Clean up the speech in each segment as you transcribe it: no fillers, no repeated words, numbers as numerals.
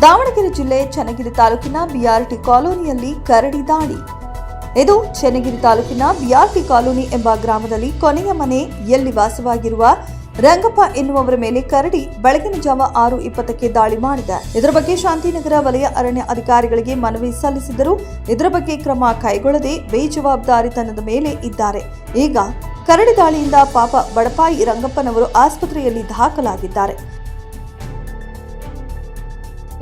ದಾವಣಗೆರೆ ಜಿಲ್ಲೆ ಚನ್ನಗಿರಿ ತಾಲೂಕಿನ ಬಿಆರ್ಟಿ ಕಾಲೋನಿಯಲ್ಲಿ ಕರಡಿ ದಾಳಿ. ಇದು ಚನ್ನಗಿರಿ ತಾಲೂಕಿನ ಬಿಆರ್ಟಿ ಕಾಲೋನಿ ಎಂಬ ಗ್ರಾಮದಲ್ಲಿ ಕೊನೆಯ ಮನೆ ಎಲ್ಲಿ ವಾಸವಾಗಿರುವ ರಂಗಪ್ಪ ಎನ್ನುವವರ ಮೇಲೆ ಕರಡಿ ಬೆಳಗಿನ ಜಾವ 6:20ಕ್ಕೆ ದಾಳಿ ಮಾಡಿದೆ. ಇದರ ಬಗ್ಗೆ ಶಾಂತಿನಗರ ವಲಯ ಅರಣ್ಯ ಅಧಿಕಾರಿಗಳಿಗೆ ಮನವಿ ಸಲ್ಲಿಸಿದರೂ ಇದರ ಬಗ್ಗೆ ಕ್ರಮ ಕೈಗೊಳ್ಳದೆ ಬೇಜವಾಬ್ದಾರಿತನದ ಮೇಲೆ ಇದ್ದಾರೆ. ಈಗ ಕರಡಿ ದಾಳಿಯಿಂದ ಪಾಪ ಬಡಪಾಯಿ ರಂಗಪ್ಪನವರು ಆಸ್ಪತ್ರೆಯಲ್ಲಿ ದಾಖಲಾಗಿದ್ದಾರೆ.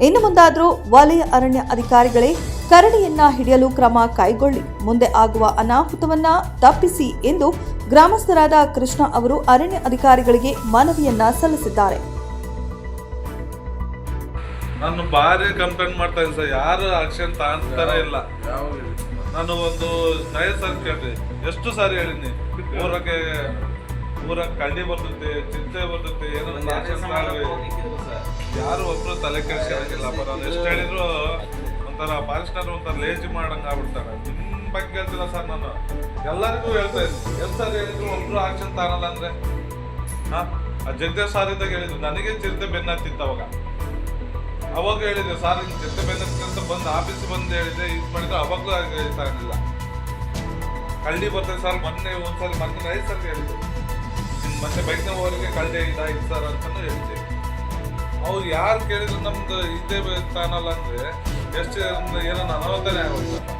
ಇನ್ನು ಮುಂದಾದರೂ ವಲಯ ಅರಣ್ಯ ಅಧಿಕಾರಿಗಳೇ ಕರಡಿಯನ್ನ ಹಿಡಿಯಲು ಕ್ರಮ ಕೈಗೊಳ್ಳಿ, ಮುಂದೆ ಆಗುವ ಅನಾಹುತವನ್ನ ತಪ್ಪಿಸಿ ಎಂದು ಗ್ರಾಮಸ್ಥರಾದ ಕೃಷ್ಣ ಅವರು ಅರಣ್ಯ ಅಧಿಕಾರಿಗಳಿಗೆ ಮನವಿಯನ್ನ ಸಲ್ಲಿಸಿದ್ದಾರೆ. ನಾನು ಬಾರಿ ಕಂಪ್ಲೇಂಟ್ ಮಾಡ್ತಾ ಇದ್ದೀನಿ ಸರ್, ಯಾರು ಆಕ್ಷನ್ ತಾಂತಾನೆ ಇಲ್ಲ. ನಾನು ಒಂದು ಸರ್ ಕೇಳ್ರಿ, ಎಷ್ಟು ಸಾರಿ ಹೇಳಿನಿ, ಊರಾಗ ಕಳ್ಳಿ ಬರ್ತೈತೆ, ಚಿಂತೆ ಬರ್ತೈತೆ, ಏನೋ ಯಾರು ಒಬ್ರು ತಲೆ ಕೆಡಿಸಿರಂಗಿಲ್ಲ. ನಾನು ಎಷ್ಟು ಹೇಳಿದ್ರು ಒಂಥರ ಫಾರೆಸ್ಟರ್ ಒಂಥರ ಲೇಜಿ ಮಾಡಂಗ ಆಗ್ಬಿಡ್ತಾರೆ. ನಿಮ್ಮ ಬಗ್ಗೆ ಹೇಳ್ತಿಲ್ಲ ಸರ್, ನಾನು ಎಲ್ಲರಿಗೂ ಹೇಳ್ತಾ ಇದ್ದೀನಿ. ಎಷ್ಟು ಸಾರಿ ಹೇಳಿದ್ರು ಒಬ್ರು ಆಕ್ಷನ್ ತಾನಲ್ಲ ಅಂದ್ರೆ ಆ ಜಗದೇವ್ ಸಾರ್ ಇದ್ದಾಗ ಹೇಳಿದ್ರು, ನನಗೆ ಚಿರತೆ ಬೆನ್ನತ್ತಿತ್ತು. ಅವಾಗ ಹೇಳಿದೆ ಸಾರ್, ಹಿಂಗೆ ಚಿರತೆ ಬೆನ್ನತ್ತಿ ಅಂತ ಬಂದು ಆಫೀಸ್ ಬಂದು ಹೇಳಿದೆ, ಇದು ಮಾಡಿದ್ರೆ ಅವಾಗಲೂ ಹೇಳ್ತಾ ಇರಲಿಲ್ಲ. ಕಳ್ಳಿ ಬರ್ತದೆ ಸರ್, ಮೊನ್ನೆ ಐದು ಸರ್ ಹೇಳಿದ್ರು, ಮತ್ತೆ ಬೈಕ್ನವರಿಗೆ ಕಳ್ಳಿ ಇದಾಯ್ತು ಸರ್ ಅಂತಾನು ಹೇಳ್ತೀವಿ. ಅವ್ರು ಯಾರು ಕೇಳಿದ್ರು ನಮ್ದು ಇದೇ ತಾನಲ್ಲ ಅಂದ್ರೆ ಎಷ್ಟು ಏನೋ ಅನಾಹುತನೇ ಆಗುತ್ತೆ.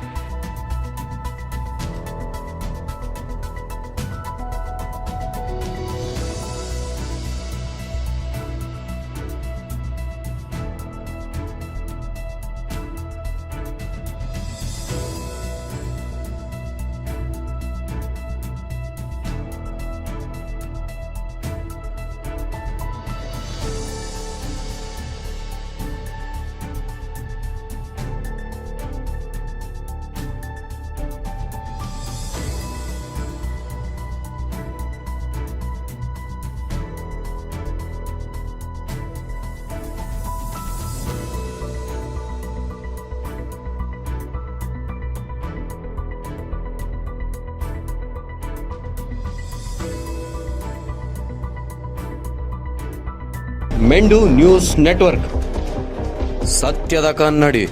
ಮೆಂಡು ನ್ಯೂಸ್ ನೆಟ್ವರ್ಕ್, ಸತ್ಯದ ಕನ್ನಡಿ.